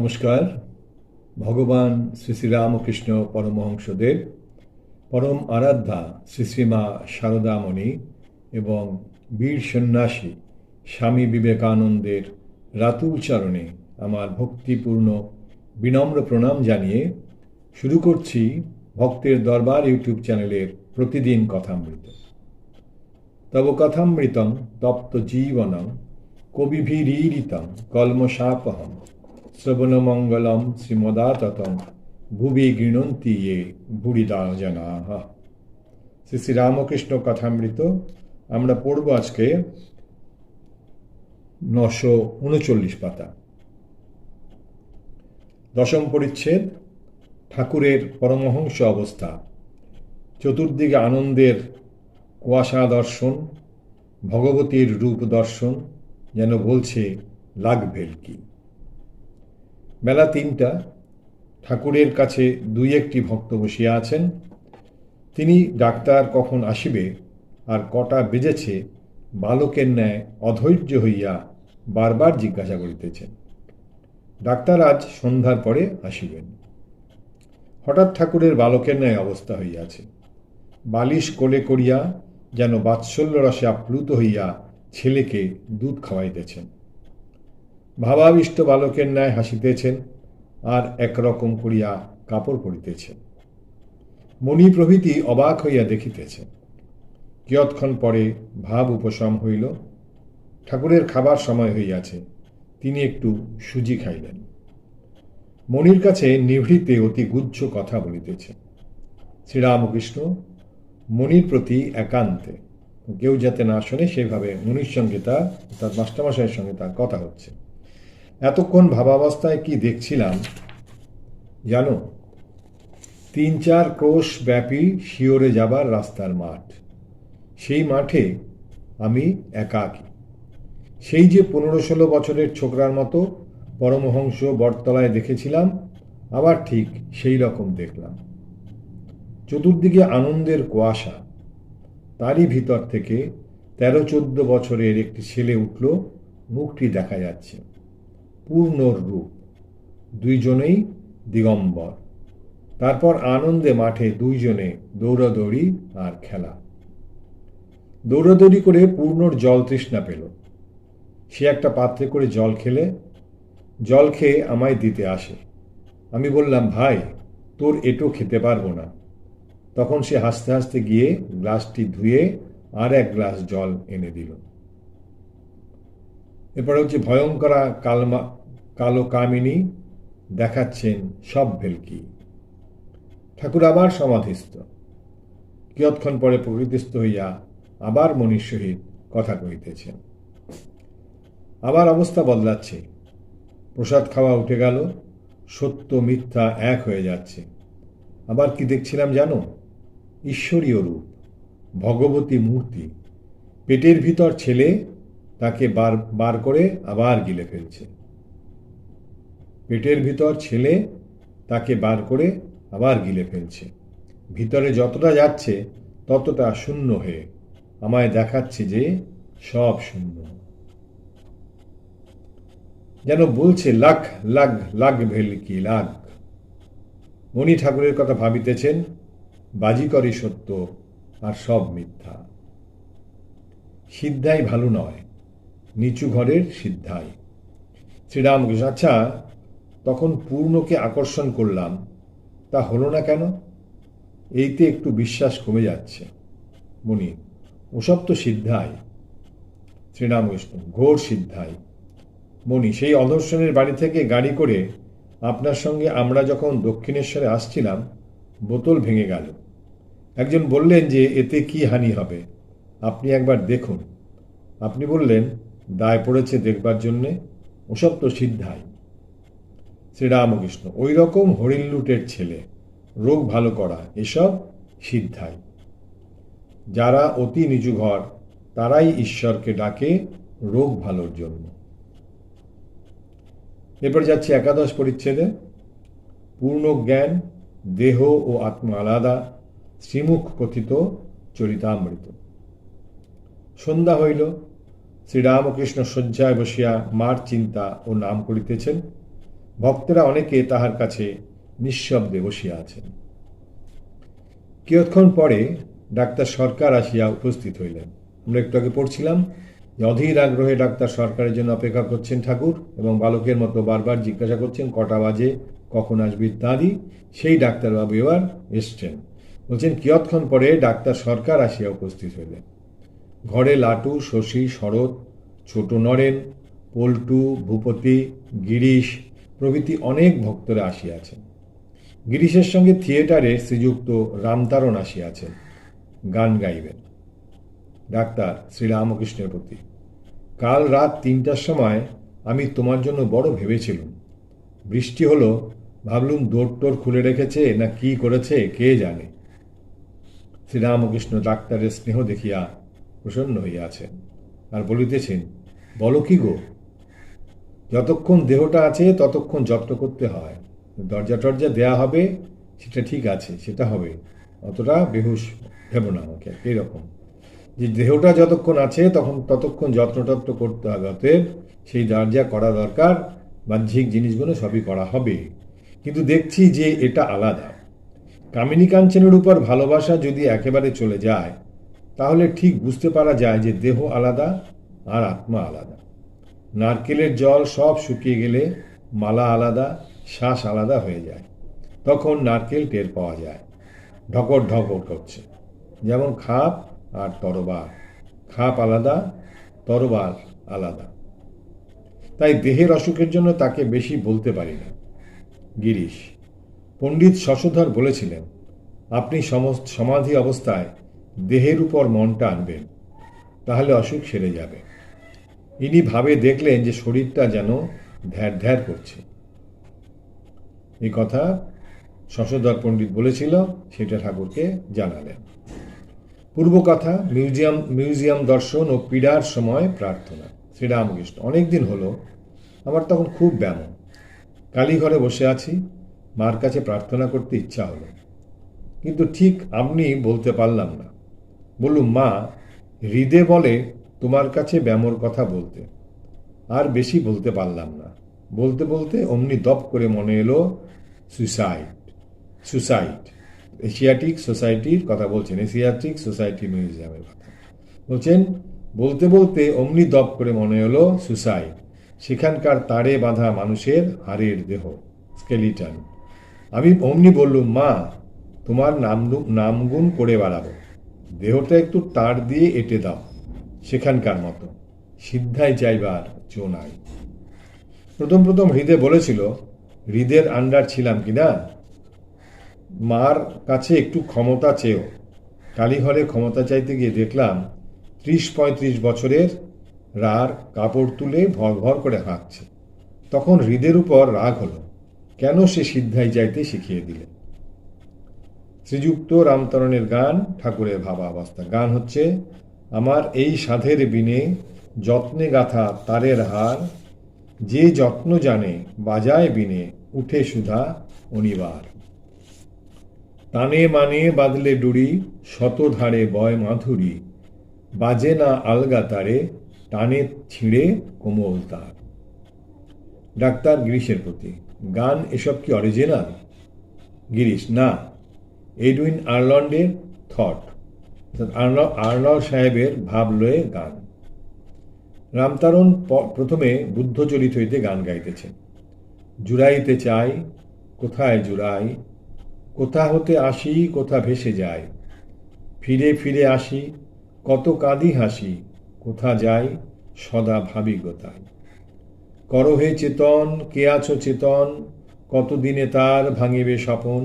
নমস্কার। ভগবান শ্রী শ্রী রামকৃষ্ণ পরমহংসদেব, পরম আরাধ্যা শ্রী শ্রীমা শারদামণি এবং বীর সন্ন্যাসী স্বামী বিবেকানন্দের রাতুল চরণে আমার ভক্তিপূর্ণ বিনম্র প্রণাম জানিয়ে শুরু করছি ভক্তের দরবার ইউটিউব চ্যানেলের প্রতিদিন কথামৃত। তব কথামৃতং তপ্ত জীবনং কবিভিরীরিতং কলমশাপহম শ্রবণমঙ্গলম শ্রীমদাততং ভুবি গৃণন্তি ইয়ে ভুরিদা জনাঃ। শ্রী শ্রী রামকৃষ্ণ কথামৃত আমরা পড়ব আজকে 939 পাতা। দশম পরিচ্ছেদ, ঠাকুরের পরমহংস অবস্থা। চতুর্দিকে আনন্দের কুয়াশা দর্শন, ভগবতীর রূপ দর্শন, যেন বলছে লাগভেল কি। বেলা 3টা, ঠাকুরের কাছে দুই একটি ভক্ত বসিয়া আছেন। তিনি ডাক্তার কখন আসিবে আর কটা বেজেছে বালকের ন্যায় অধৈর্য হইয়া বারবার জিজ্ঞাসা করিতেছেন। ডাক্তার আজ সন্ধ্যার পরে আসিবেন। হঠাৎ ঠাকুরের বালকের ন্যায় অবস্থা হইয়াছে। বালিশ কোলে করিয়া যেন বাৎসল্য রসে আপ্লুত হইয়া ছেলেকে দুধ খাওয়াইতেছেন। ভাবাবিষ্ট বালকের ন্যায় হাসিতেছেন আর একরকম করিয়া কাপড় পরিতেছেন। মণি প্রভৃতি অবাক হইয়া দেখিতেছেন। কিয়ৎক্ষণ পরে ভাব উপশম হইল। ঠাকুরের খাবার সময় হইয়াছে। তিনি একটু সুজি খাইলেন। মণির কাছে নিভৃতে অতি গুহ্য কথা বলিতেছেন। শ্রীরামকৃষ্ণ মণির প্রতি একান্তে, কেউ যাতে না শোনে সেভাবে মণির সঙ্গে তার মাস্টারমশাইয়ের সঙ্গে তার কথা হচ্ছে। এতক্ষণ ভাবাবস্থায় কি দেখছিলাম জানো? 3-4 ক্রোশ ব্যাপী শিওরে যাবার রাস্তার মাঠ। সেই মাঠে আমি একাকী। সেই যে 15-16 বছরের ছোকরার মতো পরমহংস বটতলায় দেখেছিলাম, আবার ঠিক সেই রকম দেখলাম। চতুর্দিকে আনন্দের কুয়াশা। তারই ভিতর থেকে 13-14 বছরের একটি ছেলে উঠল। মুখটি দেখা যাচ্ছে, পূর্ণর রূপ। দুইজনেই দিগম্বর। তারপর আনন্দে মাঠে দুইজনে দৌড়াদৌড়ি আর খেলা। দৌড়াদৌড়ি করে পূর্ণর জল তৃষ্ণা পেল। সে একটা পাত্রে করে জল খেয়ে আমায় দিতে আসে। আমি বললাম, ভাই, তোর এটো খেতে পারবো না। তখন সে হাসতে হাসতে গিয়ে গ্লাসটি ধুয়ে আর এক গ্লাস জল এনে দিল। এরপরে হচ্ছে ভয়ঙ্করা কালো কামিনী দেখাচ্ছেন সব ভেলকি। ঠাকুর আবার সমাধিস্থ। কিয়ৎক্ষণ পরে প্রকৃতিস্থ হইয়া আবার মনির সহিত কথা কহিতেছেন। আবার অবস্থা বদলাচ্ছে। প্রসাদ খাওয়া উঠে গেল। সত্য মিথ্যা এক হয়ে যাচ্ছে। আবার কি দেখছিলাম জানো? ঈশ্বরীয় রূপ, ভগবতী মূর্তি। পেটের ভিতর ছেলে, তাকে বার করে আবার গিলে ফেলছে। পেটের ভিতর ছেলে, তাকে বার করে আবার গিলে ফেলছে। ভিতরে যতটা যাচ্ছে ততটা শূন্য হয়ে আমায় দেখাচ্ছে যে সব শূন্য। যেন বলছে লাখ লাখ লাগ ভেলকি লাগ। মণি ঠাকুরের কথা ভাবিতেছেন, বাজিকরই সত্য আর সব মিথ্যা। সিদ্ধাই ভালো নয়, নিচু ঘরের সিদ্ধাই। শ্রীরামকৃষ্ণ, আচ্ছা, তখন পূর্ণকে আকর্ষণ করলাম, তা হলো না কেন? এইতে একটু বিশ্বাস কমে যাচ্ছে। মণি, ওসব তো সিদ্ধাই। শ্রীরামকৃষ্ণ, ঘোর সিদ্ধাই। মণি, সেই অদর্শনের বাড়ি থেকে গাড়ি করে আপনার সঙ্গে আমরা যখন দক্ষিণেশ্বরে আসছিলাম, বোতল ভেঙে গেল। একজন বললেন যে এতে কি হানি হবে, আপনি একবার দেখুন। আপনি বললেন দায় পড়েছে দেখবার জন্যে। ওসব তো সিদ্ধাই। শ্রীরামকৃষ্ণ, ওই রকম হরিণ লুটের ছেলে, রোগ ভালো করা, এসব সিদ্ধাই। যারা অতি নিচু ঘর, তারাই ঈশ্বরকে ডাকে রোগ ভালোর জন্য। এরপর যাচ্ছি একাদশ পরিচ্ছেদে। পূর্ণ জ্ঞান, দেহ ও আত্মা আলাদা, শ্রীমুখ কথিত চরিতামৃত। সন্ধ্যা হইল। শ্রীরামকৃষ্ণ শয্যায় বসিয়া মার চিন্তা ও নাম করিতেছেন। ভক্তেরা অনেকে তাহার কাছে নিঃশব্দে বসিয়া আছেন। কিয়ৎক্ষণ পরে ডাক্তার সরকার আসিয়া উপস্থিত হইলেন। আমরা একটু আগে পড়ছিলাম যে অধীর আগ্রহে ডাক্তার সরকারের জন্য অপেক্ষা করছেন ঠাকুর, এবং বালকের মতো বারবার জিজ্ঞাসা করছেন কটা বাজে, কখন আসবে ইত্যাদি। সেই ডাক্তারবাবু এবার এসছেন। বলছেন কিয়ৎক্ষণ পরে ডাক্তার সরকার আসিয়া উপস্থিত হইলেন। ঘরে লাটু, শশী, শরৎ, ছোট নরেন, পল্টু, ভূপতি, গিরিশ প্রভৃতি অনেক ভক্তরা আসিয়াছেন। গিরিশের সঙ্গে থিয়েটারে শ্রীযুক্ত রামতারণ আসিয়াছেন, গান গাইবেন। ডাক্তার শ্রীরামকৃষ্ণের প্রতি: কাল রাত 3টার সময় আমি তোমার জন্য বড় ভেবেছিলুম। বৃষ্টি হলো, ভাবলুম দৌড় টোর খুলে রেখেছে না কি করেছে কে জানে। শ্রীরামকৃষ্ণ ডাক্তারের স্নেহ দেখিয়া প্রসন্ন হইয়াছেন আর বলিতেছেন, বলো কি গো, যতক্ষণ দেহটা আছে ততক্ষণ যত্ন করতে হয়। দরজা টরজা দেয়া হবে, সেটা ঠিক আছে, সেটা হবে, অতটা বেহুশ ভেব না আমাকে। এইরকম যে দেহটা যতক্ষণ আছে ততক্ষণ যত্ন টত্ন করতে হবে, অতএব সেই দরজা করা দরকার, বাহ্যিক জিনিসগুলো সবই করা হবে। কিন্তু দেখছি যে এটা আলাদা। কামিনী কাঞ্চনের উপর ভালোবাসা যদি একেবারে চলে যায়, তাহলে ঠিক বুঝতে পারা যায় যে দেহ আলাদা আর আত্মা আলাদা। নারকেলের জল সব শুকিয়ে গেলে মালা আলাদা, শ্বাস আলাদা হয়ে যায়। তখন নারকেল টের পাওয়া যায়, ঢকর ঢকর করছে। যেমন খাপ আর তরবার, খাপ আলাদা, তরবার আলাদা। তাই দেহের অসুখের জন্য তাকে বেশি বলতে পারি না। গিরিশ: পণ্ডিত শশধর বলেছিলেন, আপনি সমাধি অবস্থায় দেহের উপর মনটা আনবেন, তাহলে অসুখ সেরে যাবে। ইনি ভাবে দেখলেন যে শরীরটা যেন ধ্যার ধ্যার করছে। এই কথা শশধর পণ্ডিত বলেছিল, সেটা ঠাকুরকে জানালেন। পূর্ব কথা, মিউজিয়াম দর্শন ও পীড়ার সময় প্রার্থনা। শ্রীরামকৃষ্ণ: অনেকদিন হলো, আমার তখন খুব ব্যামো। কালীঘরে বসে আছি, মার কাছে প্রার্থনা করতে ইচ্ছা হলো, কিন্তু ঠিক আপনি বলতে পারলাম না। বললুম, মা, হৃদে বলে তোমার কাছে ব্যামোর কথা বলতে। আর বেশি বলতে পারলাম না। বলতে বলতে অমনি দপ করে মনে এলো সুসাইড। এশিয়াটিক সোসাইটির কথা বলছেন, এশিয়াটিক সোসাইটি মিউজিয়ামের কথা বলছেন। বলতে বলতে অমনি দপ করে মনে এলো সুসাইড, সেখানকার তারে বাঁধা মানুষের হাড়ের দেহ, স্কেলিটন। আমি অমনি বললুম, মা, তোমার নামগুণ করে বাড়াবো, দেহটা একটু তার দিয়ে এঁটে দাও, সেখানকার মতো, সিদ্ধায় যাইবার জো নাই। প্রথম হৃদে বলেছিল, হৃদের আন্ডার ছিলাম কিনা, মার কাছে একটু ক্ষমতা চেয়েও। কালীঘরে ক্ষমতা চাইতে গিয়ে দেখলাম 30-35 বছরের রার কাপড় তুলে ভর ভর করে হাঁকছে। তখন হৃদের উপর রাগ হলো, কেন সে সিদ্ধায় যাইতে শিখিয়ে দিলে। শ্রীযুক্ত রামতরণের গান ঠাকুরের ভাবাবস্থা। গান হচ্ছে, আমার এই সাধের বিনে যত্নে গাথা তারের হার, যে যত্ন জানে বাজায় বিনে উঠে সুধা অনিবার। টানে মানে বাদলে ডুরি, শত ধারে বয় মাধুরী, বাজে না আলগা তারে, টানে ছিঁড়ে কোমল তার। ডাক্তার গিরিশের প্রতি: গান এসব কি অরিজিনাল? গিরিশ: না, এডউইন আর্লন্ডের থট, আর্নল্ড সাহেবের ভাব লয়ে গান। রামতারণ প্রথমে বুদ্ধচরিত হইতে গান গাইতেছেন। জুড়াইতে চাই, কোথায় জুড়াই, কোথা হতে আসি, কোথা ভেসে যাই, ফিরে ফিরে আসি, কত কাঁদি হাসি, কোথা যাই, সদা ভাবি গোতাই। করহে চেতন, কে আছো চেতন, কতদিনে তার ভাঙিবে স্বপন,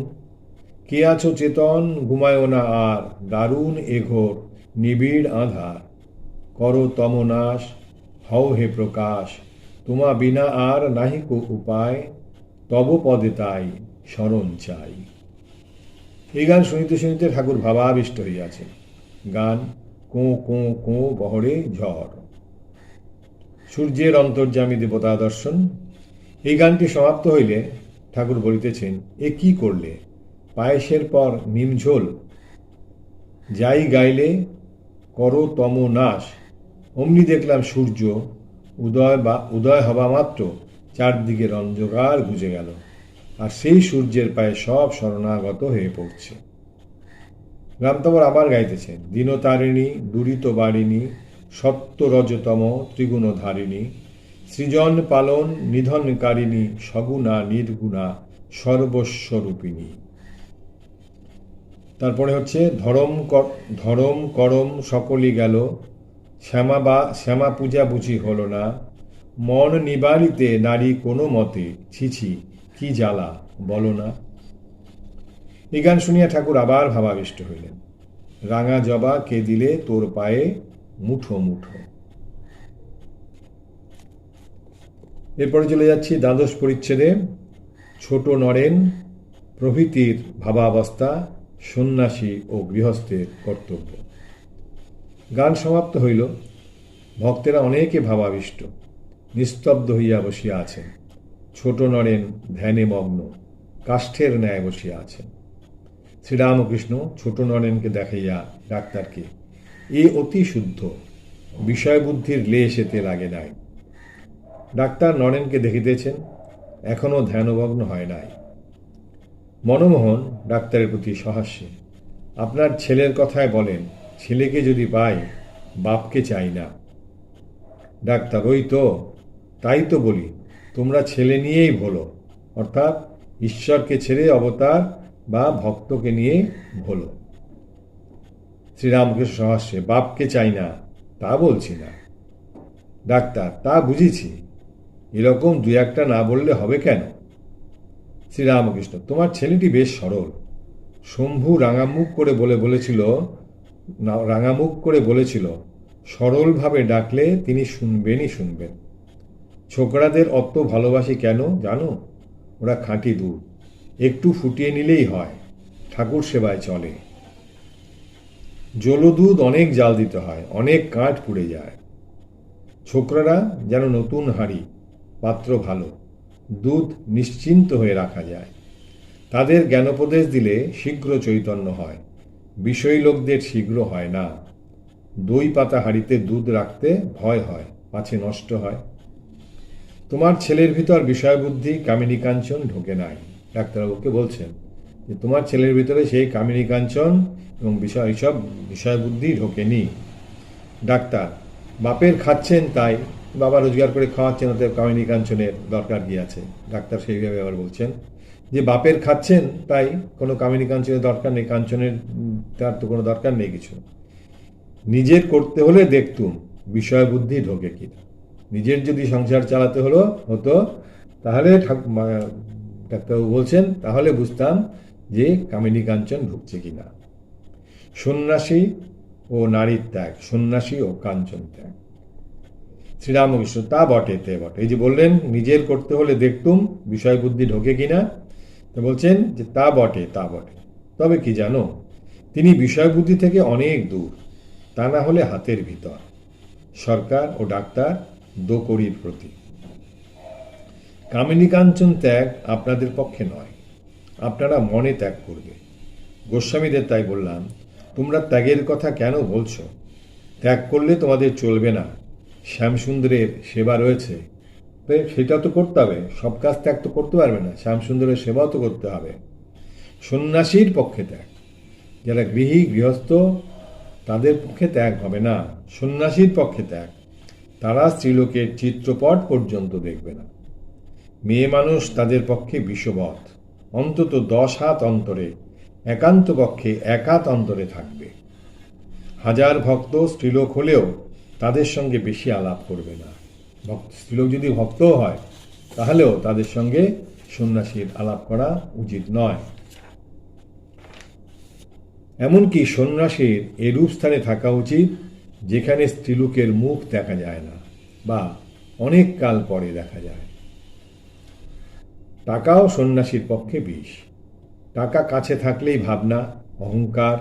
কে আছো চেতন, ঘুমায়ও না আর, দারুণ এঘোর নিবিড় আধার, করো তমনাশ, হও হে প্রকাশ, তোমা বিনা আর নাহিক উপায়, তব পদে তাই শরণ চাই। এই গান শুনিতে শুনিতে ঠাকুর ভাবাবিষ্ট হইয়াছেন। গান কোঁ কোঁ কোঁ বহরে ঝড়। সূর্যের অন্তর্যামী দেবতা দর্শন। এই গানটি সমাপ্ত হইলে ঠাকুর বলিতেছেন, এ কি করলে, পায়েসের পর নিমঝোল, যাই গাইলে করো তম নাশ। অমনি দেখলাম সূর্য উদয় হবা মাত্র চারদিকে অন্ধকার গুজে গেল, আর সেই সূর্যের পায়ে সব শরণাগত হয়ে পড়ছে। রামতবর আবার গাইতেছেন, দীনতারিণী দুরিত বারিণী সত্য রজতম ত্রিগুণধারিণী সৃজন পালন নিধনকারিণী সগুণা নির্গুণা সর্বস্বরূপিণী। তারপরে হচ্ছে ধরম করম সকলই গেল, শ্যামা পূজা বুঝি হলো না, মন নিবারিতে নারী কোনো মতে ছিছি কি জ্বালা বলো না। এই গান শুনিয়া ঠাকুর আবার ভাবাবিষ্ট হইলেন। রাঙা জবা কে দিলে তোর পায়ে মুঠো মুঠো। এরপরে চলে যাচ্ছি দ্বাদশ পরিচ্ছেদে ছোট নরেন প্রভৃতির ভাবাবস্থা, সন্ন্যাসী ও গৃহস্থের কর্তব্য। গান সমাপ্ত হইল। ভক্তেরা অনেকে ভাবাবিষ্ট, নিস্তব্ধ হইয়া বসিয়া আছেন। ছোট নরেন ধ্যানে মগ্ন, কাষ্ঠের ন্যায় বসিয়া আছেন। শ্রীরামকৃষ্ণ ছোট নরেনকে দেখাইয়া ডাক্তারকে, এ অতি শুদ্ধ, বিষয়বুদ্ধির লেশ এতে লাগে নাই। ডাক্তার নরেনকে দেখিতেছেন, এখনও ধ্যানভগ্ন হয় নাই। মনমোহন ডাক্তারের প্রতি সহাস্যে, আপনার ছেলের কথায় বলেন, ছেলেকে যদি পাই বাপকে চাই না। ডাক্তার, ওই তো, তাই তো বলি, তোমরা ছেলে নিয়েই ভোলো, অর্থাৎ ঈশ্বরকে ছেড়ে অবতার বা ভক্তকে নিয়ে ভোলো। শ্রীরামকৃষ্ণ সহাস্যে, বাপকে চাই না তা বলছি না। ডাক্তার, তা বুঝেছি, এরকম দু একটা না বললে হবে কেন? শ্রীরামকৃষ্ণ, তোমার ছেলেটি বেশ সরল। শম্ভু রাঙামুখ করে বলেছিল সরলভাবে ডাকলে তিনি শুনবেনই শুনবেন। ছোকরাদের অত ভালোবাসি কেন জানো? ওরা খাঁটি দুধ, একটু ফুটিয়ে নিলেই হয়, ঠাকুর সেবায় চলে। জলদুধ অনেক জাল দিতে হয়, অনেক কাঠ পুড়ে যায়। ছোকরারা যেন নতুন হাঁড়ি, পাত্র ভালো, দুধ নিশ্চিন্ত হয়ে রাখা যায়। তাদের জ্ঞানোপদেশ দিলে শীঘ্র চৈতন্য হয়, বিষয়ী লোকদের শীঘ্র হয় না। দই পাতা হাঁড়িতে দুধ রাখতে ভয় হয়, পাছে নষ্ট হয়। তোমার ছেলের ভিতর বিষয়বুদ্ধি কামিনী কাঞ্চন ঢোকে নাই। ডাক্তারবাবুকে বলছেন যে তোমার ছেলের ভিতরে সেই কামিনী কাঞ্চন এবং এইসব বিষয়বুদ্ধি ঢোকেনি। ডাক্তার, বাপের খাচ্ছেন তাই, বাবা রোজগার করে খাওয়াচ্ছেন, ওতে কামিনী কাঞ্চনের দরকার কি আছে? ডাক্তার সেইভাবে আবার বলছেন যে বাপের খাচ্ছেন তাই কোনো কামিনী কাঞ্চনের দরকার নেই, কাঞ্চনের তার তো কোনো দরকার নেই কিছু। নিজের করতে হলে দেখতুম বিষয়বুদ্ধি ঢোকে কিনা। নিজের যদি সংসার চালাতে হতো তাহলে ডাক্তারবাবু বলছেন তাহলে বুঝতাম যে কামিনী কাঞ্চন ঢুকছে কিনা। সন্ন্যাসী ও নারীর ত্যাগ, সন্ন্যাসী ও কাঞ্চন ত্যাগ। শ্রীরামকৃষ্ণ, তা বটে তে বটে। এই যে বললেন নিজের করতে হলে দেখতুম বিষয় বুদ্ধি ঢোকে কিনা, তা বলছেন যে তা বটে তা বটে, তবে কি জানো, তিনি বিষয় বুদ্ধি থেকে অনেক দূর, তা না হলে হাতের ভিতর। সরকার ও ডাক্তার দোকড়ির প্রতি। কামিনী কাঞ্চন ত্যাগ আপনাদের পক্ষে নয়, আপনারা মনে ত্যাগ করবে। গোস্বামীদের তাই বললাম, তোমরা ত্যাগের কথা কেন বলছো? ত্যাগ করলে তোমাদের চলবে না। শ্যামসুন্দরের সেবা রয়েছে, সেটা তো করতে হবে, সব কাজ ত্যাগ তো করতে পারবে না, শ্যামসুন্দরের সেবাও তো করতে হবে। সন্ন্যাসীর পক্ষে ত্যাগ, যারা গৃহস্থ তাদের পক্ষে ত্যাগ হবে না, সন্ন্যাসীর পক্ষে ত্যাগ। তারা স্ত্রীলোকের চিত্রপট পর্যন্ত দেখবে না। মেয়ে মানুষ তাদের পক্ষে বিষবৎ, অন্তত 10 হাত অন্তরে, একান্ত পক্ষে 1 হাত অন্তরে থাকবে। হাজার ভক্ত স্ত্রীলোক হলেও তাদের সঙ্গে বেশি আলাপ করবে না। স্ত্রীলোক যদি ভক্তও হয় তাহলেও তাদের সঙ্গে সন্ন্যাসীর আলাপ করা উচিত নয়। এমনকি সন্ন্যাসীর এরূপ স্থানে থাকা উচিত যেখানে স্ত্রীলোকের মুখ দেখা যায় না বা অনেক কাল পরে দেখা যায়। টাকাও সন্ন্যাসীর পক্ষে বিষ। টাকা কাছে থাকলেই ভাবনা, অহংকার,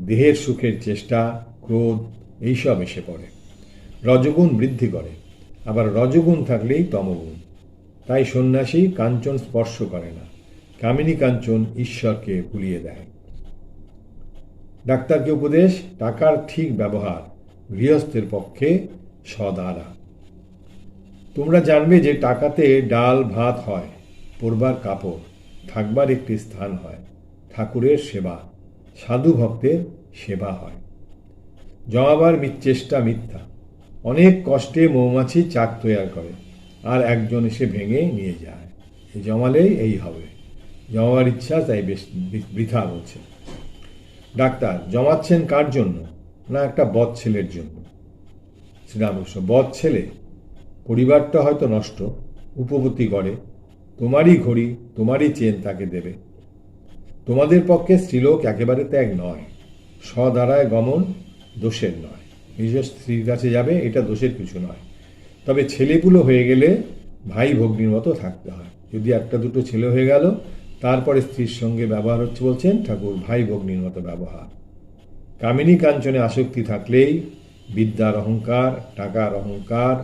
দেহের সুখের চেষ্টা, ক্রোধ এইসব এসে পড়ে, রজগুণ বৃদ্ধি করে। আবার রজগুণ থাকলেই তমগুণ। তাই সন্ন্যাসী কাঞ্চন স্পর্শ করে না, কামিনী কাঞ্চন ঈশ্বরকে ভুলিয়ে দেয়। ডাক্তারকে উপদেশ, টাকার ঠিক ব্যবহার গৃহস্থের পক্ষে সদারা। তোমরা জানবে যে টাকাতে ডাল ভাত হয়, পরবার কাপড়, থাকবার একটি স্থান হয়, ঠাকুরের সেবা, সাধু ভক্তের সেবা হয়। জমাবার চেষ্টা মিথ্যা। অনেক কষ্টে মৌমাছি চাক তৈরি করে, আর একজন এসে ভেঙে নিয়ে যায়। জমালেই এই হবে। জমাবার ইচ্ছা তাই বেশ বৃথা বলছে। ডাক্তার, জমাচ্ছেন কার জন্য? না, একটা বদ ছেলের জন্য। শ্রীরামকৃষ্ণ, বদ ছেলে? পরিবারটা হয়তো নষ্ট, উপপত্তি গড়ে, তোমারই ঘড়ি তোমারই চেন তাকে দেবে। তোমাদের পক্ষে স্ত্রীলোক একেবারে ত্যাগ নয়, স্বদ্বারায় গমন দোষের নয়। নিজের স্ত্রীর কাছে যাবে, এটা দোষের কিছু নয়। তবে ছেলেপুলো হয়ে গেলে ভাই ভগ্নির মতো থাকতে হয়। যদি একটা দুটো ছেলে হয়ে গেল, তারপরে স্ত্রীর সঙ্গে ব্যবহার হচ্ছে বলছেন ঠাকুর ভাই ভগ্নির মতো ব্যবহার। কামিনী কাঞ্চনে আসক্তি থাকলেই বিদ্যার অহংকার, টাকার অহংকার,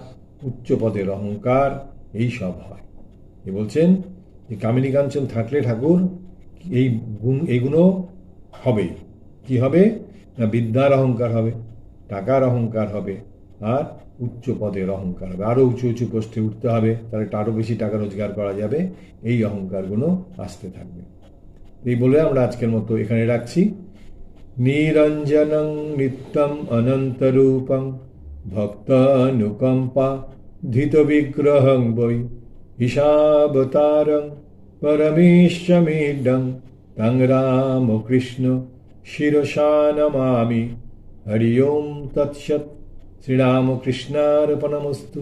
উচ্চপদের অহংকার এই সব হয়। এ বলছেন যে কামিনী কাঞ্চন থাকলে ঠাকুর এইগুলো হবে। কি হবে? না, বিদ্যার অহংকার হবে, টাকার অহংকার হবে, আর উচ্চ পদের অহংকার হবে। আরও উঁচু উঁচু পোস্টে উঠতে হবে, তাহলে আরও বেশি টাকা রোজগার করা যাবে। এই অহংকারগুলো আসতে থাকবে। এই বলে আমরা আজকের মতো এখানে রাখছি। নিরঞ্জনং নিত্যম অনন্তরূপং ভক্তানুকম্পা ধৃত বিগ্রহং বৈ ঈশাবতারং পরমেশ্বমিডং তং রামকৃষ্ণ শিরসা নমামি। হরি ওম তৎসৎ। শ্রীরামকৃষ্ণার্পণমস্তু।